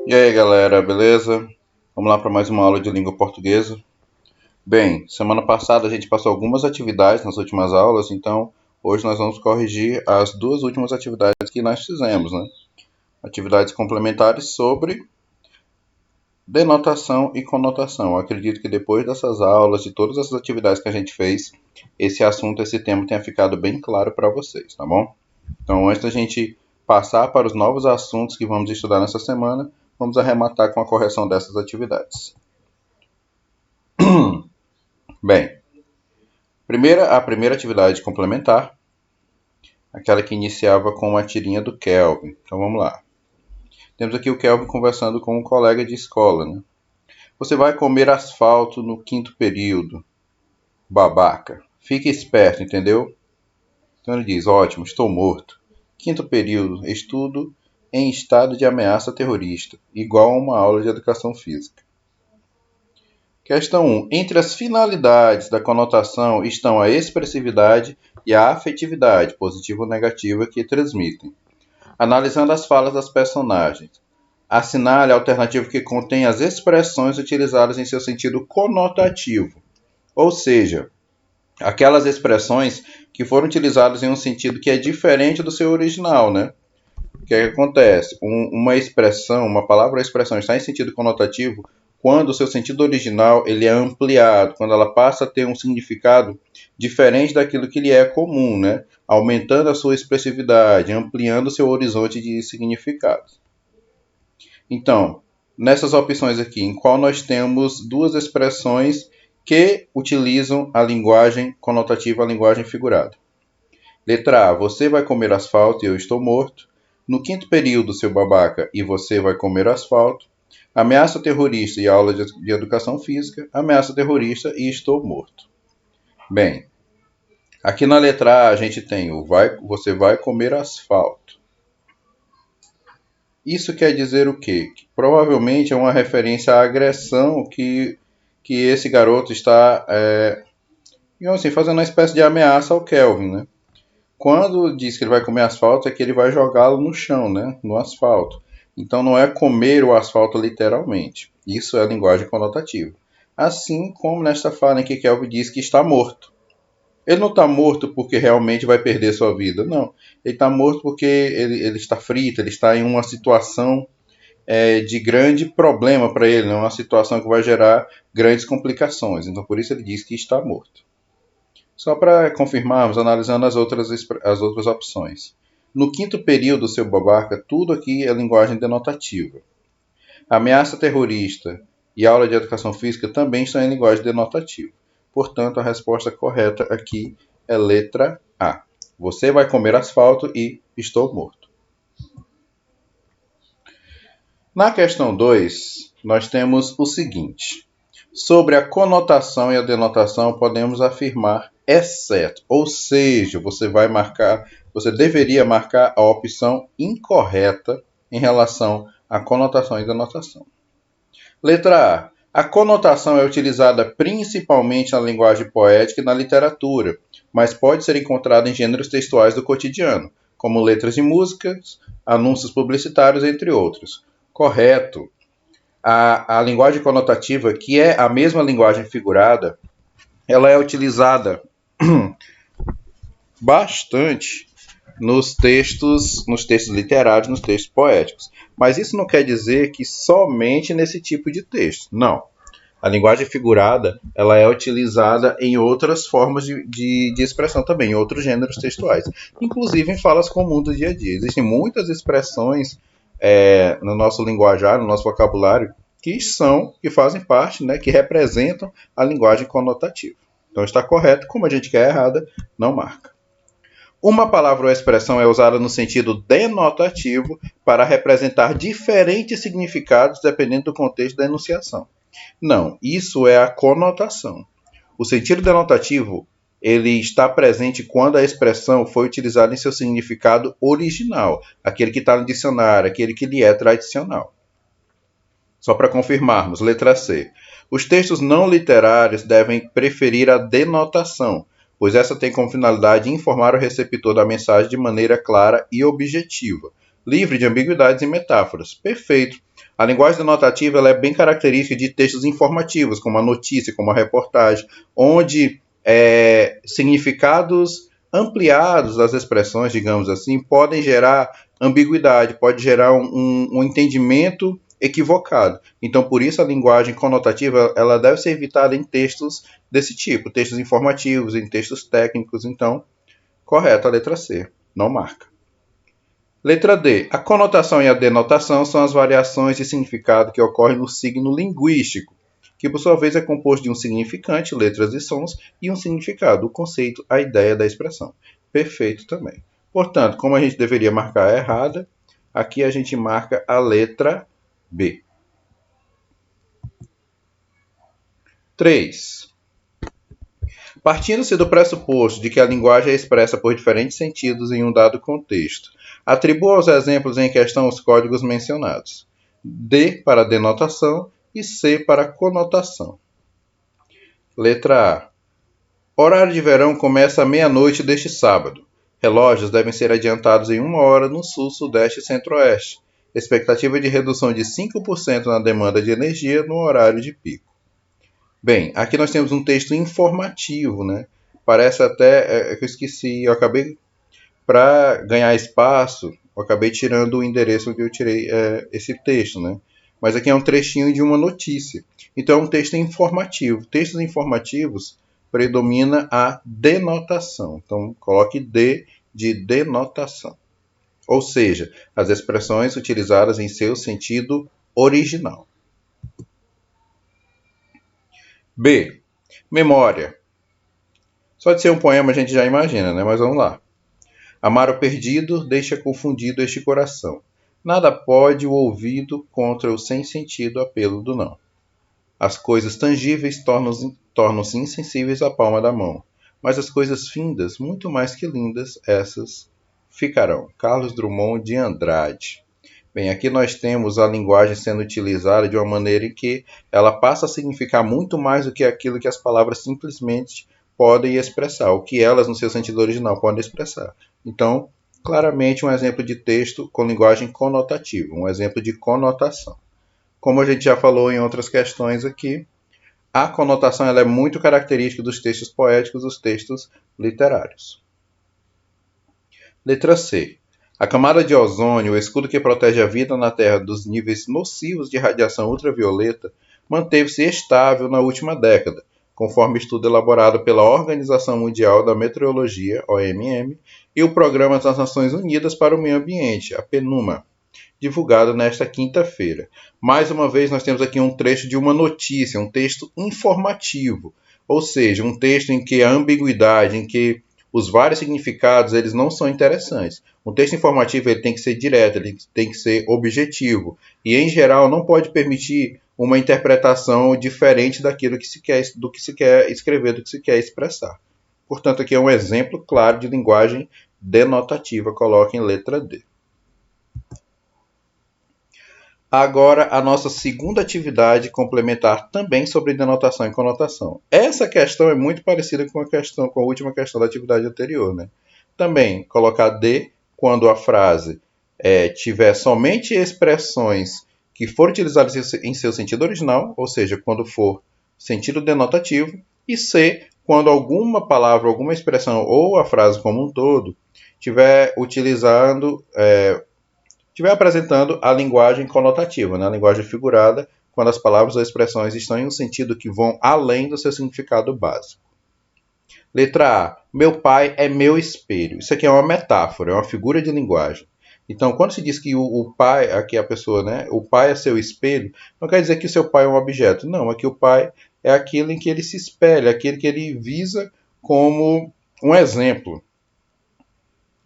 E aí, galera, beleza? Vamos lá para mais uma aula de língua portuguesa. Bem, semana passada a gente passou algumas atividades nas últimas aulas, então hoje nós vamos corrigir as duas últimas atividades que nós fizemos, né? Atividades complementares sobre denotação e conotação. Eu acredito que depois dessas aulas, de todas essas atividades que a gente fez, esse assunto, esse tema tenha ficado bem claro para vocês, tá bom? Então, antes da gente passar para os novos assuntos que vamos estudar nessa semana, vamos arrematar com a correção dessas atividades. Bem, a primeira atividade complementar, aquela que iniciava com uma tirinha do Kelvin. Então vamos lá. Temos aqui o Kelvin conversando com um colega de escola, né? Você vai comer asfalto no quinto período, babaca. Fique esperto, entendeu? Então ele diz, ótimo, estou morto. Quinto período, estudo em estado de ameaça terrorista, igual a uma aula de educação física. Questão 1. Entre as finalidades da conotação estão a expressividade e a afetividade, positiva ou negativa, que transmitem. Analisando as falas das personagens, assinale a alternativa que contém as expressões utilizadas em seu sentido conotativo, ou seja, aquelas expressões que foram utilizadas em um sentido que é diferente do seu original, né? O que acontece? Uma expressão, uma palavra ou expressão está em sentido conotativo quando o seu sentido original ele é ampliado, quando ela passa a ter um significado diferente daquilo que lhe é comum, né? Aumentando a sua expressividade, ampliando o seu horizonte de significados. Então, nessas opções aqui, em qual nós temos duas expressões que utilizam a linguagem conotativa, a linguagem figurada. Letra A, você vai comer asfalto e eu estou morto. No quinto período, seu babaca, e você vai comer asfalto. Ameaça terrorista e aula de educação física. Ameaça terrorista e estou morto. Bem, aqui na letra A a gente tem o você vai comer asfalto. Isso quer dizer o quê? Que provavelmente é uma referência à agressão que esse garoto está, digamos assim, fazendo uma espécie de ameaça ao Kelvin, né? Quando diz que ele vai comer asfalto, é que ele vai jogá-lo no chão, né? No asfalto. Então não é comer o asfalto literalmente. Isso é a linguagem conotativa. Assim como nesta fala em que Kelvin diz que está morto. Ele não está morto porque realmente vai perder sua vida, não. Ele está morto porque ele está frito, ele está em uma situação de grande problema para ele, né? Uma situação que vai gerar grandes complicações. Então por isso ele diz que está morto. Só para confirmarmos, analisando as outras opções. No quinto período, seu babaca, tudo aqui é linguagem denotativa. Ameaça terrorista e aula de educação física também estão em linguagem denotativa. Portanto, a resposta correta aqui é letra A. Você vai comer asfalto e estou morto. Na questão 2, nós temos o seguinte. Sobre a conotação e a denotação, podemos afirmar exceto, ou seja, você deveria marcar a opção incorreta em relação à conotação e denotação. Letra A. A conotação é utilizada principalmente na linguagem poética e na literatura, mas pode ser encontrada em gêneros textuais do cotidiano, como letras de músicas, anúncios publicitários, entre outros. Correto. A linguagem conotativa, que é a mesma linguagem figurada, ela é utilizada bastante nos textos literários, nos textos poéticos. Mas isso não quer dizer que somente nesse tipo de texto. Não. A linguagem figurada ela é utilizada em outras formas de expressão também, em outros gêneros textuais. Inclusive em falas comuns do dia a dia. Existem muitas expressões no nosso linguajar, no nosso vocabulário, que fazem parte, né, que representam a linguagem conotativa. Então está correto, como a gente quer errada, não marca. Uma palavra ou expressão é usada no sentido denotativo para representar diferentes significados dependendo do contexto da enunciação. Não, isso é a conotação. O sentido denotativo ele está presente quando a expressão foi utilizada em seu significado original, aquele que está no dicionário, aquele que lhe é tradicional. Só para confirmarmos, letra C. Os textos não literários devem preferir a denotação, pois essa tem como finalidade informar o receptor da mensagem de maneira clara e objetiva, livre de ambiguidades e metáforas. Perfeito. A linguagem denotativa ela é bem característica de textos informativos, como a notícia, como a reportagem, onde significados ampliados das expressões, digamos assim, podem gerar ambiguidade, pode gerar um entendimento equivocado. Então, por isso a linguagem conotativa ela deve ser evitada em textos desse tipo, textos informativos, em textos técnicos. Então, correto a letra C, não marca. Letra D. A conotação e a denotação são as variações de significado que ocorrem no signo linguístico, que por sua vez é composto de um significante, letras e sons, e um significado, o conceito, a ideia da expressão. Perfeito também. Portanto, como a gente deveria marcar a errada, aqui a gente marca a letra B. 3. Partindo-se do pressuposto de que a linguagem é expressa por diferentes sentidos em um dado contexto, atribua aos exemplos em questão os códigos mencionados. D para denotação e C para conotação. Letra A. Horário de verão começa à meia-noite deste sábado. Relógios devem ser adiantados em 1 hora no sul, sudeste e centro-oeste. Expectativa de redução de 5% na demanda de energia no horário de pico. Bem, aqui nós temos um texto informativo, né? Parece até que eu esqueci, eu acabei para ganhar espaço, eu acabei tirando o endereço onde eu tirei esse texto, né? Mas aqui é um trechinho de uma notícia. Então é um texto informativo. Textos informativos predomina a denotação. Então coloque D de denotação. Ou seja, as expressões utilizadas em seu sentido original. B. Memória. Só de ser um poema a gente já imagina, né? Mas vamos lá. Amar o perdido deixa confundido este coração. Nada pode o ouvido contra o sem sentido apelo do não. As coisas tangíveis tornam-se insensíveis à palma da mão. Mas as coisas findas, muito mais que lindas, essas ficarão. Carlos Drummond de Andrade. Bem, aqui nós temos a linguagem sendo utilizada de uma maneira em que ela passa a significar muito mais do que aquilo que as palavras simplesmente podem expressar, o que elas, no seu sentido original, podem expressar. Então, claramente um exemplo de texto com linguagem conotativa, um exemplo de conotação. Como a gente já falou em outras questões aqui, a conotação ela é muito característica dos textos poéticos, dos textos literários. Letra C. A camada de ozônio, o escudo que protege a vida na Terra dos níveis nocivos de radiação ultravioleta, manteve-se estável na última década, conforme estudo elaborado pela Organização Mundial da Meteorologia, OMM, e o Programa das Nações Unidas para o Meio Ambiente, a PNUMA, divulgado nesta quinta-feira. Mais uma vez, nós temos aqui um trecho de uma notícia, um texto informativo, ou seja, um texto em que a ambiguidade, em que os vários significados, eles não são interessantes. Um texto informativo ele tem que ser direto, ele tem que ser objetivo. E, em geral, não pode permitir uma interpretação diferente daquilo que se quer, do que se quer escrever, do que se quer expressar. Portanto, aqui é um exemplo claro de linguagem denotativa. Coloque em letra D. Agora, a nossa segunda atividade complementar também sobre denotação e conotação. Essa questão é muito parecida com a última questão da atividade anterior, né? Também colocar D quando a frase tiver somente expressões que forem utilizadas em seu sentido original, ou seja, quando for sentido denotativo, e C quando alguma palavra, alguma expressão ou a frase como um todo estiver apresentando a linguagem conotativa, né? A linguagem figurada, quando as palavras ou expressões estão em um sentido que vão além do seu significado básico. Letra A. Meu pai é meu espelho. Isso aqui é uma metáfora, é uma figura de linguagem. Então, quando se diz que o pai, aqui a pessoa, né? O pai é seu espelho, não quer dizer que o seu pai é um objeto. Não, aqui o pai é aquilo em que ele se espelha, aquele que ele visa como um exemplo.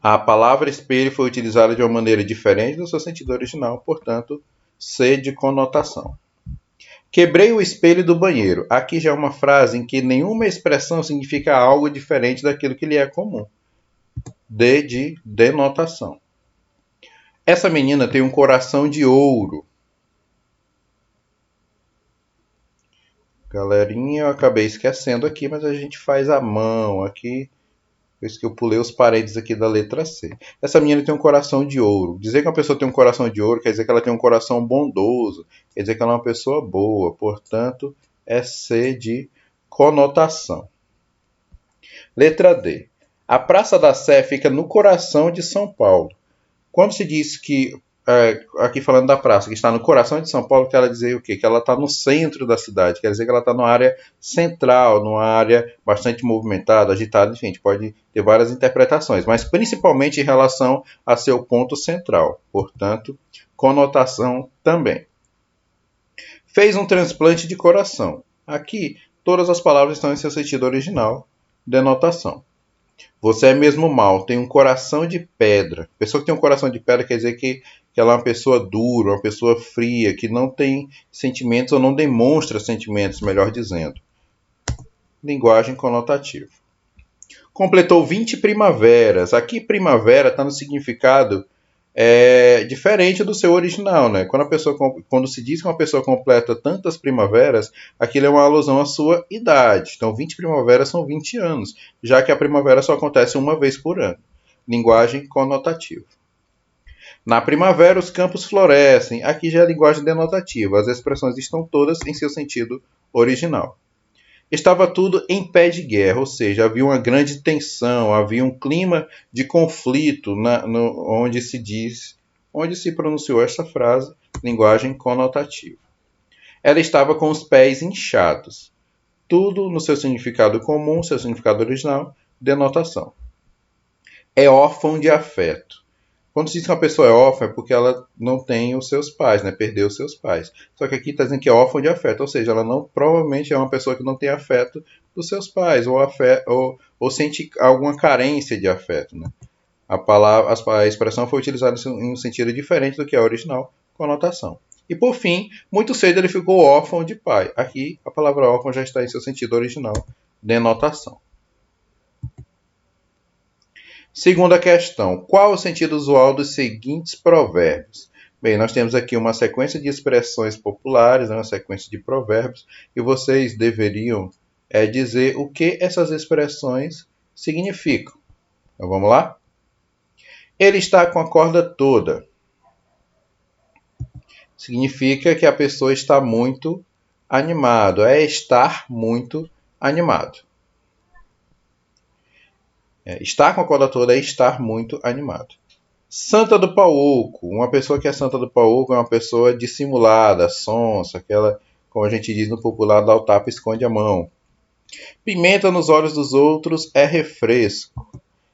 A palavra espelho foi utilizada de uma maneira diferente do seu sentido original, portanto, C de conotação. Quebrei o espelho do banheiro. Aqui já é uma frase em que nenhuma expressão significa algo diferente daquilo que lhe é comum. D de denotação. Essa menina tem um coração de ouro. Galerinha, eu acabei esquecendo aqui, mas a gente faz à mão aqui. Por isso que eu pulei os parênteses aqui da letra C. Essa menina tem um coração de ouro. Dizer que uma pessoa tem um coração de ouro quer dizer que ela tem um coração bondoso, quer dizer que ela é uma pessoa boa. Portanto, é C de conotação. Letra D. A Praça da Sé fica no coração de São Paulo. Quando se diz que, aqui falando da praça, que está no coração de São Paulo, quer dizer o quê? Que ela está no centro da cidade, quer dizer que ela está numa área central, numa área bastante movimentada, agitada, enfim, a gente pode ter várias interpretações, mas principalmente em relação a seu ponto central, portanto, conotação também. Fez um transplante de coração. Aqui, todas as palavras estão em seu sentido original, denotação. Você é mesmo mal, tem um coração de pedra. Pessoa que tem um coração de pedra quer dizer que ela é uma pessoa dura, uma pessoa fria, que não tem sentimentos ou não demonstra sentimentos, melhor dizendo. Linguagem conotativa. Completou 20 primaveras. Aqui primavera está no significado diferente do seu original, né? Quando se diz que uma pessoa completa tantas primaveras, aquilo é uma alusão à sua idade. Então, 20 primaveras são 20 anos, já que a primavera só acontece uma vez por ano. Linguagem conotativa. Na primavera, os campos florescem. Aqui já é linguagem denotativa. As expressões estão todas em seu sentido original. Estava tudo em pé de guerra, ou seja, havia uma grande tensão, havia um clima de conflito onde se pronunciou essa frase, linguagem conotativa. Ela estava com os pés inchados. Tudo no seu significado comum, seu significado original, denotação. É órfão de afeto. Quando se diz que uma pessoa é órfã é porque ela não tem os seus pais, né? Perdeu os seus pais. Só que aqui está dizendo que é órfã de afeto, ou seja, ela não provavelmente é uma pessoa que não tem afeto dos seus pais, ou sente alguma carência de afeto, né? A expressão foi utilizada em um sentido diferente do que a original conotação. E por fim, muito cedo ele ficou órfão de pai. Aqui a palavra órfão já está em seu sentido original, denotação. Segunda questão. Qual o sentido usual dos seguintes provérbios? Bem, nós temos aqui uma sequência de expressões populares, uma sequência de provérbios, e vocês deveriam dizer o que essas expressões significam. Então vamos lá? Ele está com a corda toda. Significa que a pessoa está muito animado. É estar muito animado. Estar com a corda toda é estar muito animado. Santa do pau oco. Uma pessoa que é santa do pau oco é uma pessoa dissimulada, sonsa, aquela, como a gente diz no popular, dá o tapa e esconde a mão. Pimenta nos olhos dos outros é refresco.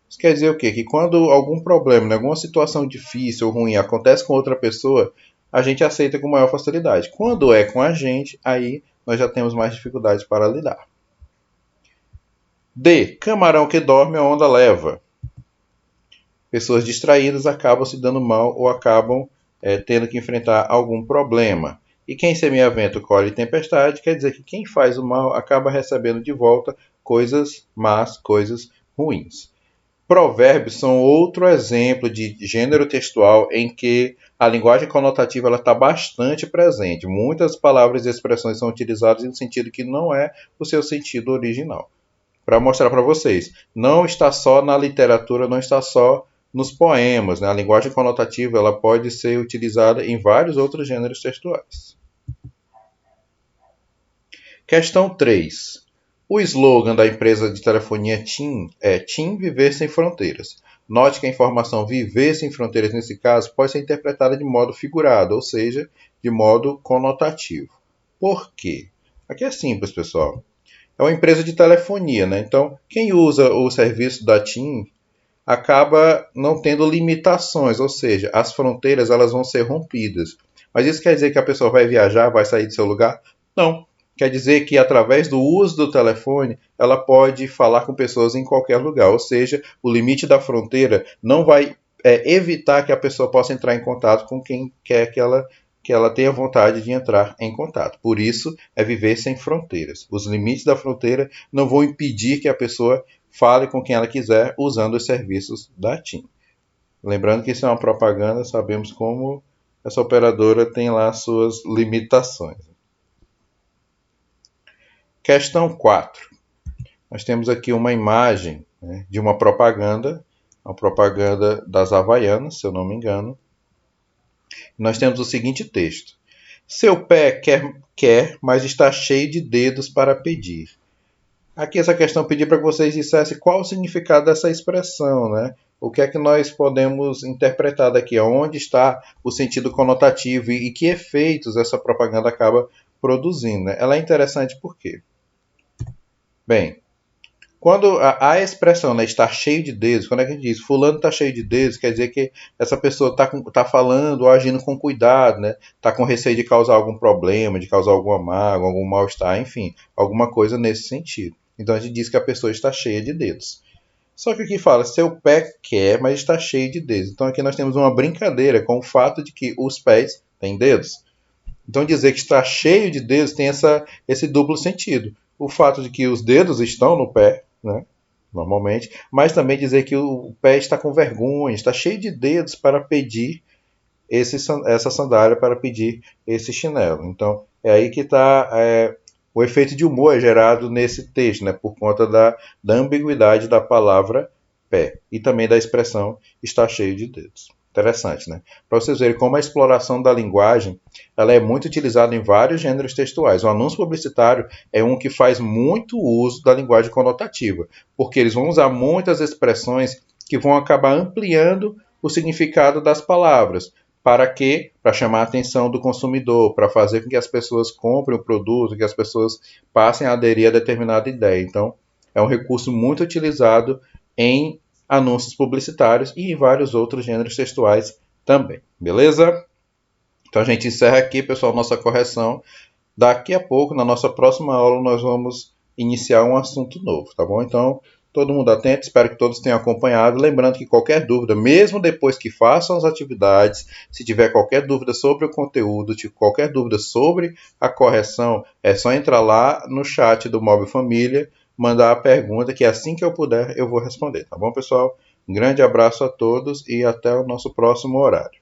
Isso quer dizer o quê? Que quando algum problema, alguma situação difícil ou ruim acontece com outra pessoa, a gente aceita com maior facilidade. Quando é com a gente, aí nós já temos mais dificuldade para lidar. D. Camarão que dorme a onda leva. Pessoas distraídas acabam se dando mal ou acabam tendo que enfrentar algum problema. E quem semeia vento colhe tempestade, quer dizer que quem faz o mal acaba recebendo de volta coisas más, coisas ruins. Provérbios são outro exemplo de gênero textual em que a linguagem conotativa está bastante presente. Muitas palavras e expressões são utilizadas em um sentido que não é o seu sentido original. Para mostrar para vocês, não está só na literatura, não está só nos poemas. Né? A linguagem conotativa ela pode ser utilizada em vários outros gêneros textuais. Questão 3. O slogan da empresa de telefonia TIM é TIM Viver Sem Fronteiras. Note que a informação viver sem fronteiras, nesse caso, pode ser interpretada de modo figurado, ou seja, de modo conotativo. Por quê? Aqui é simples, pessoal. É uma empresa de telefonia, né? Então, quem usa o serviço da TIM acaba não tendo limitações, ou seja, as fronteiras elas vão ser rompidas. Mas isso quer dizer que a pessoa vai viajar, vai sair do seu lugar? Não. Quer dizer que através do uso do telefone, ela pode falar com pessoas em qualquer lugar. Ou seja, o limite da fronteira não vai evitar que a pessoa possa entrar em contato com quem quer que ela tenha vontade de entrar em contato. Por isso, é viver sem fronteiras. Os limites da fronteira não vão impedir que a pessoa fale com quem ela quiser usando os serviços da TIM. Lembrando que isso é uma propaganda, sabemos como essa operadora tem lá suas limitações. Questão 4. Nós temos aqui uma imagem né, de uma propaganda das Havaianas, se eu não me engano. Nós temos o seguinte texto: seu pé quer, mas está cheio de dedos para pedir. Aqui essa questão pedir para que vocês dissessem qual o significado dessa expressão, né? O que é que nós podemos interpretar daqui? Onde está o sentido conotativo e que efeitos essa propaganda acaba produzindo? Né? Ela é interessante por quê? Bem, quando a expressão, né, está cheio de dedos, quando é que a gente diz fulano está cheio de dedos, quer dizer que essa pessoa está falando ou agindo com cuidado, né? Está com receio de causar algum problema, de causar alguma mágoa, algum mal-estar, enfim, alguma coisa nesse sentido. Então a gente diz que a pessoa está cheia de dedos. Só que aqui fala, seu pé quer, mas está cheio de dedos. Então aqui nós temos uma brincadeira com o fato de que os pés têm dedos. Então dizer que está cheio de dedos tem esse duplo sentido. O fato de que os dedos estão no pé, né, normalmente, mas também dizer que o pé está com vergonha, está cheio de dedos para pedir essa sandália, para pedir esse chinelo. Então é aí que está o efeito de humor é gerado nesse texto, né, por conta da ambiguidade da palavra pé e também da expressão está cheio de dedos. Interessante, né? Para vocês verem como a exploração da linguagem ela é muito utilizada em vários gêneros textuais. O anúncio publicitário é um que faz muito uso da linguagem conotativa, porque eles vão usar muitas expressões que vão acabar ampliando o significado das palavras. Para quê? Para chamar a atenção do consumidor, para fazer com que as pessoas comprem o produto, que as pessoas passem a aderir a determinada ideia. Então, é um recurso muito utilizado em anúncios publicitários e em vários outros gêneros textuais também. Beleza? Então a gente encerra aqui, pessoal, nossa correção. Daqui a pouco, na nossa próxima aula, nós vamos iniciar um assunto novo, tá bom? Então, todo mundo atento, espero que todos tenham acompanhado. Lembrando que qualquer dúvida, mesmo depois que façam as atividades, se tiver qualquer dúvida sobre o conteúdo, qualquer dúvida sobre a correção, é só entrar lá no chat do Mob Família, mandar a pergunta, que assim que eu puder, eu vou responder, tá bom, pessoal? Um grande abraço a todos e até o nosso próximo horário.